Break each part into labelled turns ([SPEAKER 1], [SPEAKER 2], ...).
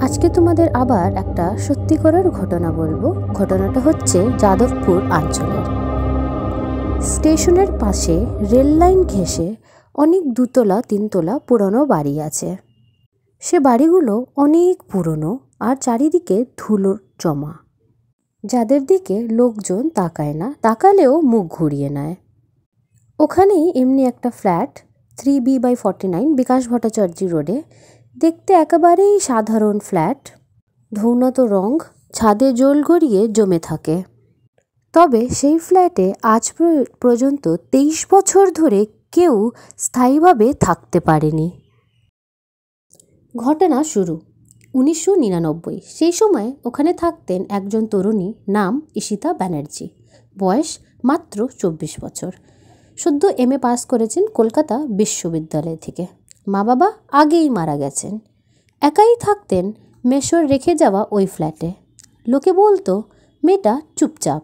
[SPEAKER 1] আজকে তোমাদের আবার একটা সত্যিকারের ঘটনা বলবো। ঘটনাটা হচ্ছে যাদবপুর অঞ্চলের। স্টেশনের পাশে রেল লাইন ঘেঁষে অনেক দুতলা তিনতলা পুরনো বাড়ি আছে। সে বাড়িগুলো অনেক পুরনো আর চারিদিকে ধুলোর জমা, যাদের দিকে লোকজন তাকায় না, তাকালেও মুখ ঘুরিয়ে নেয়। ওখানেই এমনি একটা ফ্ল্যাট 3B/49 বিকাশ ভট্টাচার্য রোডে। দেখতে একেবারেই সাধারণ ফ্ল্যাট, ধৌনত রং, ছাদে জল গড়িয়ে জমে থাকে। তবে সেই ফ্ল্যাটে আজ পর্যন্ত 23 বছর ধরে কেউ স্থায়ীভাবে থাকতে পারেনি। ঘটনা শুরু 1999। সেই সময় ওখানে থাকতেন একজন তরুণী, নাম ঈশিতা ব্যানার্জি। বয়স মাত্র 24 বছর। সদ্য MA পাস করেছেন কলকাতা বিশ্ববিদ্যালয় থেকে। মা বাবা আগেই মারা গেছেন। একাই থাকতেন মেসোর রেখে যাওয়া ওই ফ্ল্যাটে। লোকে বলতো মেয়েটা চুপচাপ,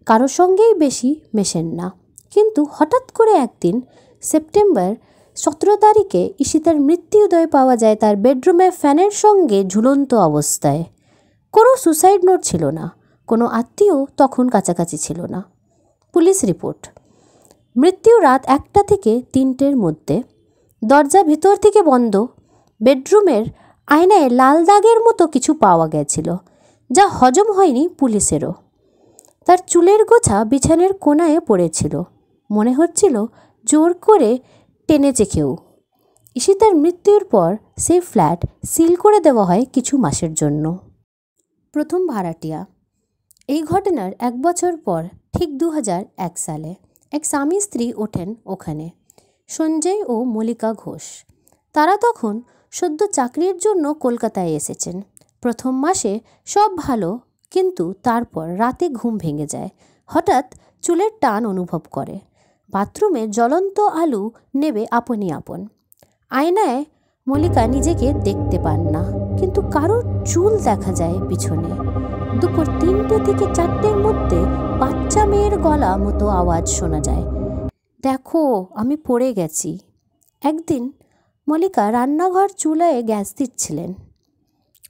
[SPEAKER 1] কারোর সঙ্গেই বেশি মেশেন না। কিন্তু হঠাৎ করে একদিন সেপ্টেম্বর 17 তারিখে ঈশিতার মৃত্যুদয় পাওয়া যায় তার বেডরুমে ফ্যানের সঙ্গে ঝুলন্ত অবস্থায়। কোনো সুসাইড নোট ছিল না, কোনো আত্মীয় তখন কাছাকাছি ছিল না। পুলিশ রিপোর্ট, মৃত্যু রাত 1টা থেকে 3টের মধ্যে। দরজা ভিতর থেকে বন্ধ। বেডরুমের আয়নায় লাল দাগের মতো কিছু পাওয়া গেছিল, যা হজম হয়নি পুলিশেরও। তার চুলের গোছা বিছানার কোণায় পড়েছিল, মনে হচ্ছিল জোর করে টেনেছে কেউ। ঈশিতার মৃত্যুর পর সেই ফ্ল্যাট সিল করে দেওয়া হয় কিছু মাসের জন্য। প্রথম ভাড়াটিয়া। এই ঘটনার 1 বছর পর ঠিক 2001 সালে এক স্বামী স্ত্রী ওঠেন ওখানে, সঞ্জয় ও মল্লিকা ঘোষ। তারা তখন সদ্য চাকরির জন্য কলকাতায় এসেছেন। প্রথম মাসে সব ভালো, কিন্তু তারপর রাতে ঘুম ভেঙে যায়। হঠাৎ চুলের টান অনুভব করে। বাথরুমে জ্বলন্ত আলো নেবে আপনি আপন। আয়নায় মল্লিকা নিজেকে দেখতে পান না, কিন্তু কারোর চুল দেখা যায় পিছনে। দুপুর 3টে থেকে 4টের মধ্যে বাচ্চা মেয়ের গলা মতো আওয়াজ শোনা যায়, দেখো আমি পড়ে গেছি। একদিন মল্লিকা রান্নাঘর চুলায় গ্যাস দিচ্ছিলেন।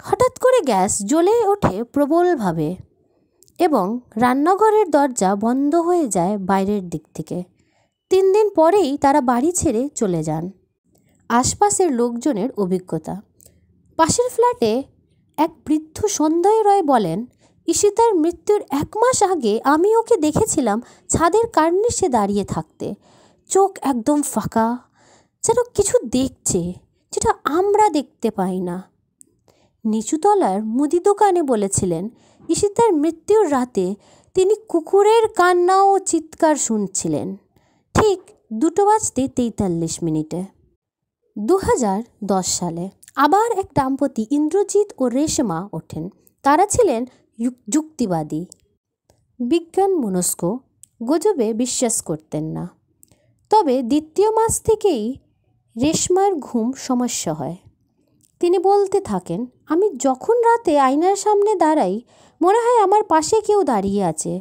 [SPEAKER 1] হঠাৎ করে গ্যাস জ্বলে ওঠে প্রবলভাবে এবং রান্নাঘরের দরজা বন্ধ হয়ে যায় বাইরের দিক থেকে। 3 দিন পরেই তারা বাড়ি ছেড়ে চলে যান। আশপাশের লোকজনের অভিজ্ঞতা, পাশের ফ্ল্যাটে এক বৃদ্ধ সঞ্জয় রায় বলেন, ঈশিতার মৃত্যুর 1 মাস আগে আমি ওকে দেখেছিলাম ছাদের কার্নিশে দাঁড়িয়ে থাকতে, চোখ একদম ফাঁকা, যেন কিছু দেখছে যেটা আমরা দেখতে পাই না। নিচুতলার মুদি দোকানে বলেছিলেন, ঈশিতার মৃত্যুর রাতে তিনি কুকুরের কান্না ও চিৎকার শুনছিলেন ঠিক 2:43 2010 সালে আবার এক দম্পতি ইন্দ্রজিৎ ও রেশমা ওঠেন। তারা ছিলেন যুক্তিবাদী, বিজ্ঞান মনস্ক, গুজবে বিশ্বাস করতেন না। তবে 2য় মাস থেকেই রেশমার ঘুম সমস্যা হয়। তিনি বলতে থাকেন, আমি যখন রাতে আয়নার সামনে দাঁড়াই মনে হয় আমার পাশে কেউ দাঁড়িয়ে আছে।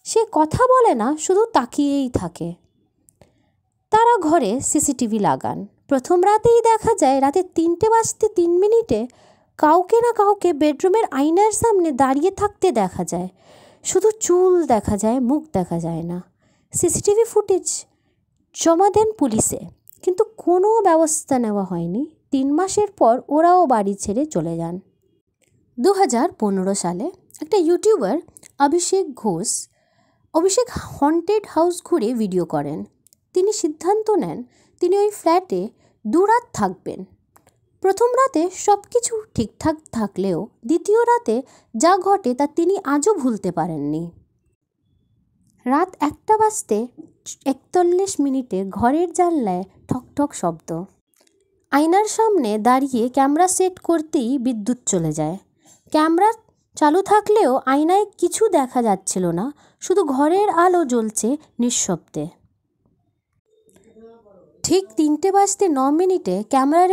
[SPEAKER 1] সে কথা বলে না, শুধু তাকিয়েই থাকে। তারা ঘরে CCTV লাগান। প্রথম রাতেই দেখা যায় রাতে 3:03 কাউকে না কাউকে বেডরুমের আয়নার সামনে দাঁড়িয়ে থাকতে দেখা যায়। শুধু চুল দেখা যায়, মুখ দেখা যায় না। CCTV ফুটেজ জমা দেন পুলিশে, কিন্তু কোনো ব্যবস্থা নেওয়া হয়নি। 3 মাসের পর ওরাও বাড়ি ছেড়ে চলে যান। 2015 সালে একটা ইউটিউবার অভিষেক হন্টেড হাউস ঘুরে ভিডিও করেন। তিনি সিদ্ধান্ত নেন তিনি ওই ফ্ল্যাটে 2 রাত থাকবেন। প্রথম রাতে সব কিছু ঠিকঠাক থাকলেও দ্বিতীয় রাতে যা ঘটে তা তিনি আজও ভুলতে পারেননি। রাত 1:41 ঘরের জানলায় ঠকঠক শব্দ। আয়নার সামনে দাঁড়িয়ে ক্যামেরা সেট করতেই বিদ্যুৎ চলে যায়। ক্যামেরা চালু থাকলেও আয়নায় কিছু দেখা যাচ্ছিল না, শুধু ঘরের আলো জ্বলছে নিঃশব্দে। ঠিক 3:09 ক্যামেরা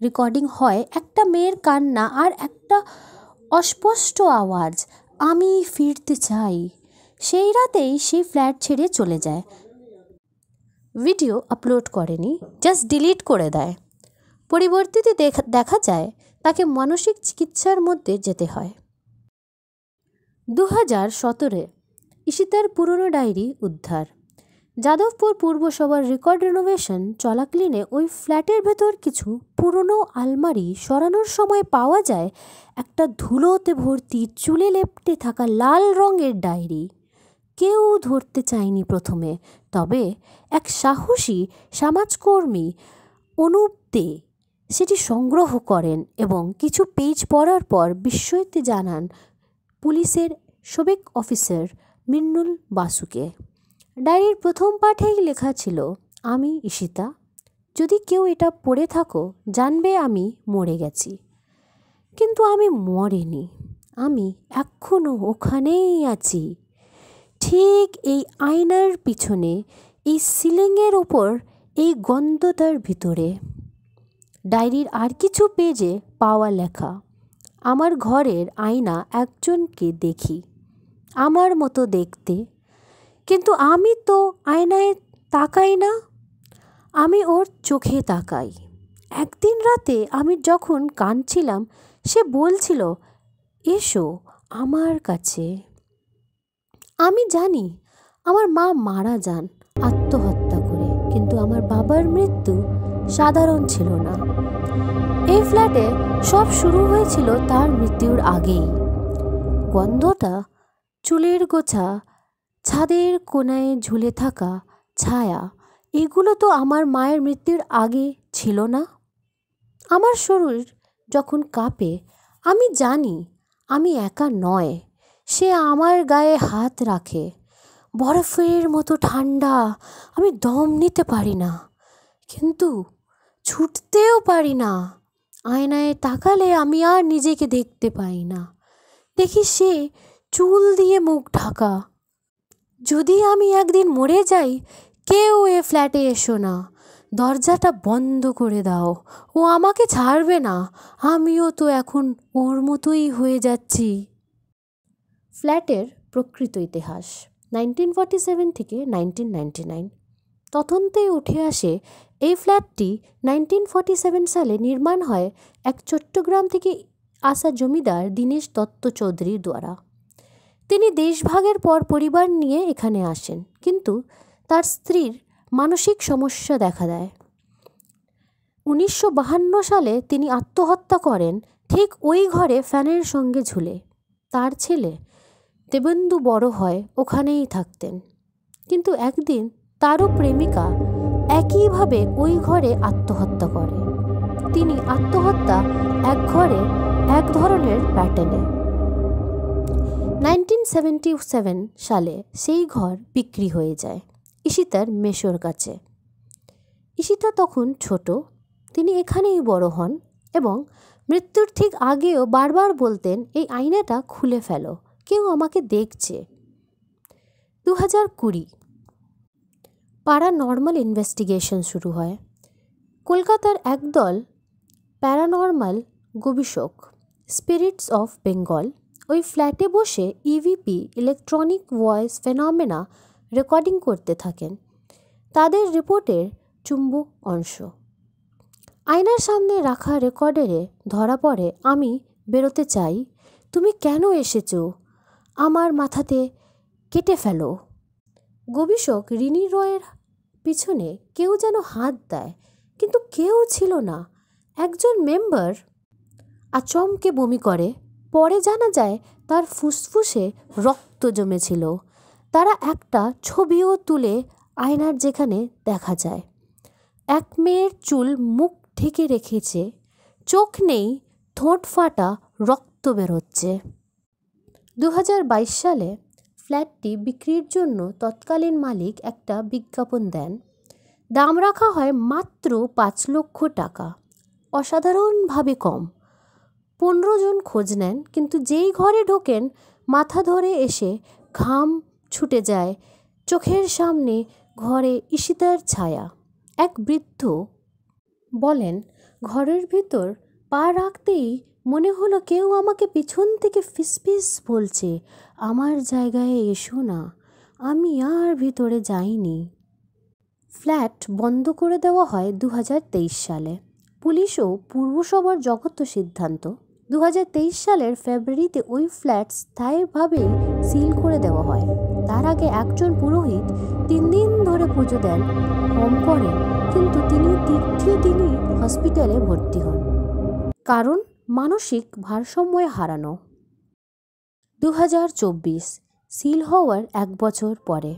[SPEAKER 1] রেকর্ডিং হয় একটা মেয়ের কান্না আর একটা অস্পষ্ট আওয়াজ, আমি ফিরতে চাই। সেই রাতেই সেই ফ্ল্যাট ছেড়ে চলে যায়। ভিডিও আপলোড করেনি, জাস্ট ডিলিট করে দেয়। পরিবর্তিতে দেখা যায় তাকে মানসিক চিকিৎসার মধ্যে যেতে হয়। 2017 ঈশিতার পুরনো ডায়েরি উদ্ধার। যাদবপুর পৌরসভার রেকর্ড রেনোভেশন চলাকালীনে ওই ফ্ল্যাটের ভেতর কিছু পুরনো আলমারি সরানোর সময় পাওয়া যায় একটা ধুলোতে ভর্তি চুলে লেপ্টে থাকা লাল রঙের ডায়েরি। কেউ ধরতে চায়নি প্রথমে, তবে এক সাহসী সমাজকর্মী অনুপ দে সেটি সংগ্রহ করেন এবং কিছু পেজ পড়ার পর বিস্ময়তে জানান পুলিশের সাবেক অফিসার মিন্নুল বাসুকে। ডায়েরির প্রথম পাঠেই লেখা ছিল, আমি ঈশিতা, যদি কেউ এটা পড়ে থাকো জানবে আমি মরে গেছি। কিন্তু আমি মরিনি, আমি এখনও ওখানেই আছি, ঠিক এই আয়নার পিছনে, এই সিলিংয়ের ওপর, এই গন্ধটার ভিতরে। ডায়েরির আর কিছু পেজে পাওয়া লেখা, আমার ঘরের আয়না একজনকে দেখি, আমার মতো দেখতে, কিন্তু আমি তো আয়নায় তাকাই না, আমি ওর চোখে তাকাই। একদিন রাতে আমি যখন কাঁদছিলাম সে বলছিল, এসো আমার কাছে। আমি জানি আমার মা মারা যান আত্মহত্যা করে, কিন্তু আমার বাবার মৃত্যু সাধারণ ছিল না। এই ফ্ল্যাটে সব শুরু হয়েছিল তার মৃত্যুর আগেই। গন্ধটা, চুলের গোছা, ছাদের কোণায় ঝুলে থাকা ছায়া, এগুলো তো আমার মায়ের মৃত্যুর আগে ছিল না। আমার শরীর যখন কাঁপে আমি জানি আমি একা নয়, সে আমার গায়ে হাত রাখে, বরফের মতো ঠান্ডা। আমি দম নিতে পারি না, কিন্তু ছুটতেও পারি না। আয়নায় তাকালে আমি আর নিজেকে দেখতে পাই না, দেখি সে চুল দিয়ে মুখ ঢাকা। যদি আমি একদিন মরে যাই, কেউ এ ফ্ল্যাটে এসো না, দরজাটা বন্ধ করে দাও, ও আমাকে ছাড়বে না, আমিও তো এখন ওর মতোই হয়ে যাচ্ছি। ফ্ল্যাটের প্রকৃত ইতিহাস 1947 থেকে 1999। তদন্তে উঠে আসে এই ফ্ল্যাটটি 1947 সালে নির্মাণ হয় এক চট্টগ্রাম থেকে আসা জমিদার দীনেশ দত্ত চৌধুরীর দ্বারা। তিনি দেশভাগের পর পরিবার নিয়ে এখানে আসেন, কিন্তু তার স্ত্রীর মানসিক সমস্যা দেখা দেয়। 1952 সালে তিনি আত্মহত্যা করেন, ঠিক ওই ঘরে ফ্যানের সঙ্গে ঝুলে। তার ছেলে দেবেন্দু বড় হয় ওখানেই থাকতেন, কিন্তু একদিন তারও প্রেমিকা একইভাবে ওই ঘরে আত্মহত্যা করে। তিনি আত্মহত্যা এক ঘরে এক ধরনের প্যাটার্নে। 1977 সালে সেই ঘর বিক্রি হয়ে যায় ঈশিতার মেসোর কাছে। ঈশিতা তখন ছোট, তিনি এখানেই বড় হন এবং মৃত্যুর ঠিক আগেও বারবার বলতেন, এই আয়নাটা খুলে ফেলো, কেউ আমাকে দেখছে। 2020 প্যারানর্মাল ইনভেস্টিগেশন শুরু হয়। কলকাতার একদল প্যারানর্মাল গবেষক স্পিরিটস অফ বেঙ্গল ওই ফ্ল্যাটে বসে EVP electronic voice phenomena recording করতে থাকেন। তাদের রিপোর্টের চুম্বক অংশ আয়নার সামনে রাখা রেকর্ডারে ধরা পড়ে, আমি বেরোতে চাই, তুমি কেন এসেছো, আমার মাথাতে কেটে ফেলো। গবেষক রিনি রয়ের পিছনে কেউ যেন হাত দেয়, কিন্তু কেউ ছিল না। একজন মেম্বার আচমকে বমি করে, পরে জানা যায় তার ফুসফুসে রক্ত জমেছিল। তারা একটা ছবিও তুলে আয়নার যেখানে দেখা যায় এক মেয়ের চুল মুখ ঢেকে রেখেছে, চোখ নেই, ঠোঁট ফাটা, রক্ত বেরোচ্ছে। 2022 সালে ফ্ল্যাটটি বিক্রির জন্য তৎকালীন মালিক একটা বিজ্ঞাপন দেন। দাম রাখা হয় মাত্র 5 লক্ষ টাকা, অসাধারণভাবে কম। 15 জন খোঁজ নেন, কিন্তু যেই ঘরে ঢোকেন মাথা ধরে এসে ঘাম ছুটে যায়। চোখের সামনে ঘরে ঈশিতার ছায়া। এক বৃদ্ধ বলেন, ঘরের ভিতর পা রাখতেই মনে হলো কেউ আমাকে পিছন থেকে ফিসফিস বলছে, আমার জায়গায় এসো না। আমি আর ভিতরে যাইনি। ফ্ল্যাট বন্ধ করে দেওয়া হয় 2023 সালে। পুলিশও পূর্বসভার জঘন্য সিদ্ধান্ত। 2023 সালের ফেব্রুয়ারিতে ওই ফ্ল্যাট স্থায়ীভাবেই সিল করে দেওয়া হয়। তার আগে একজন পুরোহিত 3 দিন ধরে পুজো দেন, হোম করেন, কিন্তু তিনি তৃতীয় দিনই হসপিটালে ভর্তি হন। কারণ মানসিক ভারসাম্য হারানো। 2024 সিল হওয়ার 1 বছর পরে।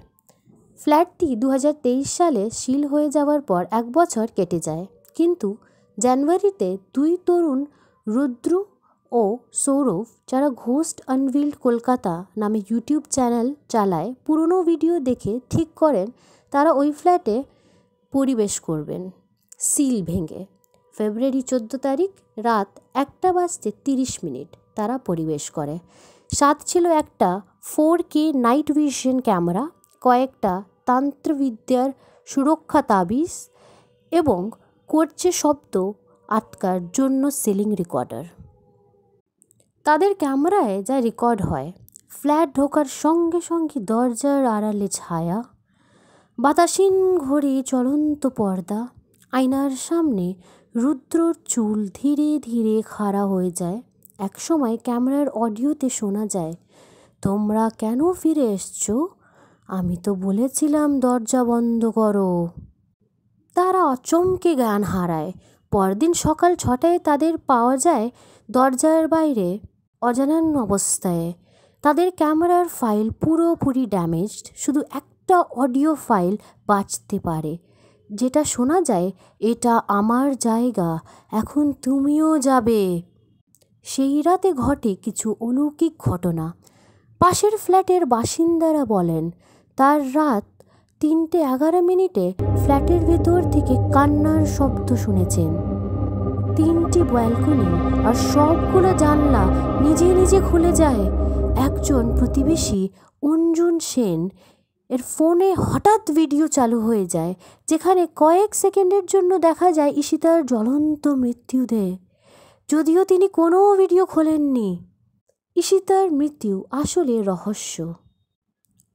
[SPEAKER 1] ফ্ল্যাটটি 2023 সালে সিল হয়ে যাওয়ার পর 1 বছর কেটে যায়, কিন্তু জানুয়ারিতে 2 তরুণ রুদ্র ও সৌরভ, যারা ঘোস্ট আনভিল্ড কলকাতা নামে ইউটিউব চ্যানেল চালায়, পুরনো ভিডিও দেখে ঠিক করেন তারা ওই ফ্ল্যাটে পরিবেশ করবেন সিল ভেঙে। ফেব্রুয়ারি 14 তারিখ রাত 1:30 তারা পরিবেশ করে। সাথে ছিল একটা 4K নাইট ভিশন ক্যামেরা, কয়েকটা তন্ত্রবিদ্যার সুরক্ষা তাবিজ এবং করছে শব্দ আটকার জন্য সিলিং রেকর্ডার। তাদের ক্যামেরায় যা রেকর্ড হয়, ফ্ল্যাট ঢোকার সঙ্গে সঙ্গে দরজার আড়ালে ছায়া, বাতাসীন ঘড়ি, চলন্ত পর্দা, আয়নার সামনে রুদ্রর চুল ধীরে ধীরে খাড়া হয়ে যায়। একসময় ক্যামেরার অডিওতে শোনা যায়, তোমরা কেন ফিরে এসছো? আমি তো বলেছিলাম দরজা বন্ধ করো। তারা আচমকে জ্ঞান হারায়। পরদিন সকাল 6টায় তাদের পাওয়া যায় দরজার বাইরে অজানান অবস্থায়। তাদের ক্যামেরার ফাইল পুরোপুরি ড্যামেজড, শুধু একটা অডিও ফাইল বাঁচতে পারে, যেটা শোনা যায়, এটা আমার জায়গা, এখন তুমিও যাবে। সেই রাতে ঘটে কিছু অলৌকিক ঘটনা। পাশের ফ্ল্যাটের বাসিন্দারা বলেন, তার রাত 3:11 ফ্ল্যাটের ভেতর থেকে কান্নার শব্দ শুনেছেন। 3টি ব্যালকনি আর সবগুলো জানলা নিজে নিজে খুলে যায়। একজন প্রতিবেশী অঞ্জুন সেন এর ফোনে হঠাৎ ভিডিও চালু হয়ে যায়, যেখানে কয়েক সেকেন্ডের জন্য দেখা যায় ঈশিতার জ্বলন্ত মৃত্যুদেহ, যদিও তিনি কোনো ভিডিও খোলেননি। ঈশিতার মৃত্যু আসলে রহস্য।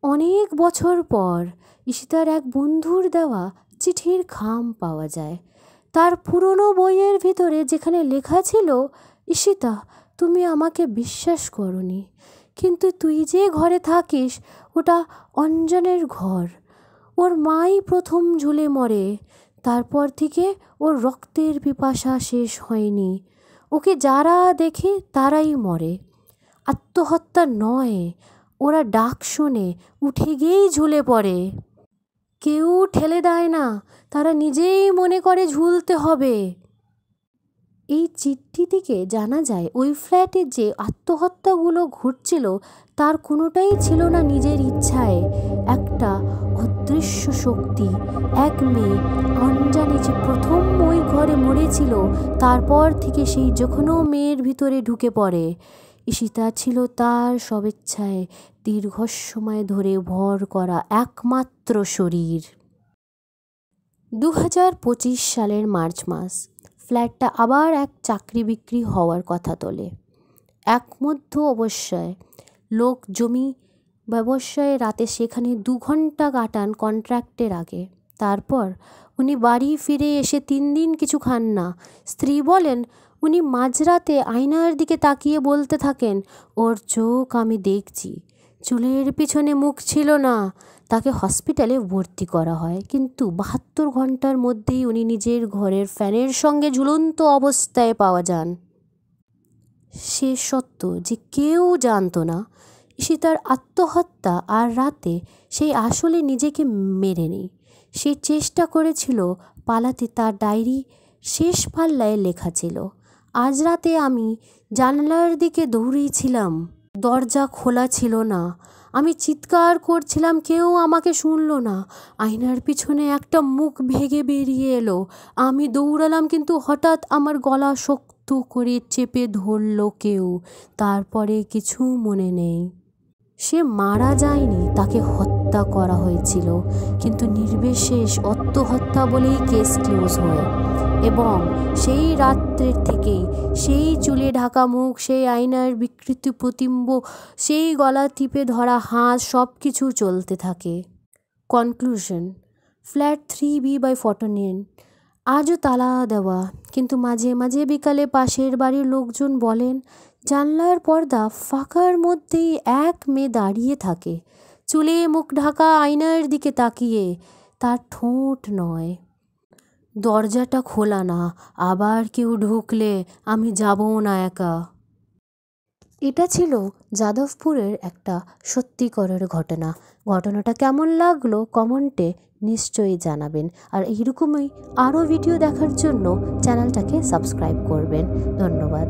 [SPEAKER 1] অনেক বছর পর ঈশিতার এক বন্ধুর দেওয়া চিঠির খাম পাওয়া যায়। তার পুরনো বইয়ের ভিতরে যেখানে লেখা ছিল, ঈশিতা, তুমি আমাকে বিশ্বাস করনি, কিন্তু তুই যে ঘরে থাকিস ওটা অঞ্জনের ঘর। ওর মাই প্রথম ঝুলে মরে, তারপর থেকে ওর রক্তের পিপাসা শেষ হয়নি। ওকে যারা দেখে তারাই মরে, আত্মহত্যা নয়। ওরা ডাক শোনে, উঠে গিয়েই ঝুলে পড়ে। কেউ ঠেলে দেয় না, তারা নিজেই মনে করে ঝুলতে হবে। এই চিঠি থেকে জানা যায় ওই ফ্ল্যাটে যে আত্মহত্যাগুলো ঘটছিল তার কোনোটাই ছিল না নিজের ইচ্ছায়। একটা অদৃশ্য শক্তি, এক মেয়ে অঞ্জানে যে প্রথম ওই ঘরে মরেছিল, তারপর থেকে সেই যখন মেয়ের ভিতরে ঢুকে পড়ে। ঈশিতা ছিল তার স্বেচ্ছায় দীর্ঘ সময় ধরে ভর করা একমাত্র শরীর। 2025 সালের মার্চ মাস। ফ্ল্যাটটা আবার এক চাকরি বিক্রি হওয়ার কথা তোলে। এক মধ্য অবশ্যই লোক জমি ব্যবসায় রাতে সেখানে 2 ঘন্টা কাটান কন্ট্রাক্টের আগে। তারপর উনি বাড়ি ফিরে এসে 3 দিন কিছু খান না। স্ত্রী বলেন, উনি মাঝরাতে আয়নার দিকে তাকিয়ে বলতে থাকেন, ওর চোখ আমি দেখছি। চুলের পিছনে মুখ ছিল না। তাকে হসপিটালে ভর্তি করা হয়, কিন্তু 72 ঘন্টার মধ্যেই উনি নিজের ঘরের ফ্যানের সঙ্গে ঝুলন্ত অবস্থায় পাওয়া যান। সে সত্য যে কেউ জানত না, ঈশিতার আত্মহত্যা আর রাতে সেই আসলে নিজেকে মেরে নেই। সে চেষ্টা করেছিল পালাতে। তার ডায়েরি শেষ পাল্লায় লেখা ছিল, আজ রাতে আমি জানলার দিকে দৌড়িয়েছিলাম, দরজা খোলা ছিল না, আমি চিৎকার করছিলাম, কেউ আমাকে শুনল না। আয়নার পিছনে একটা মুখ ভেঙে বেরিয়ে এলো। আমি দৌড়ালাম, কিন্তু হঠাৎ আমার গলা শক্ত করে চেপে ধরল কেউ। তারপরে কিছু মনে নেই। সে মারা যায়নি, তাকে হত্যা করা হয়েছিল, কিন্তু নির্বিশেষ আত্মহত্যা বলেই কেস ক্লোজ হয়। এবং সেই রাত্রের থেকেই সেই চুলে ঢাকা মুখ, সেই আয়নার বিকৃত প্রতিবিম্ব, সেই গলা টিপে ধরা হাত, সব কিছু চলতে থাকে। কনক্লুশন। ফ্ল্যাট 3B/49 আজও তালা দেওয়া, কিন্তু মাঝে মাঝে বিকালে পাশের বাড়ির লোকজন বলেন জানলার পর্দা ফাঁকার মধ্যেই এক মেয়ে দাঁড়িয়ে থাকে, চুলে মুখ ঢাকা, আয়নার দিকে তাকিয়ে। তার ঠোঁট নয়। দরজাটা খোলা না, আবার কেউ ঢুকলে আমি যাবো না একা। এটা ছিল যাদবপুরের একটা সত্যিকারের ঘটনা। ঘটনাটা কেমন লাগলো কমেন্টে নিশ্চয়ই জানাবেন। আর এইরকমই আরও ভিডিও দেখার জন্য চ্যানেলটাকে সাবস্ক্রাইব করবেন। ধন্যবাদ।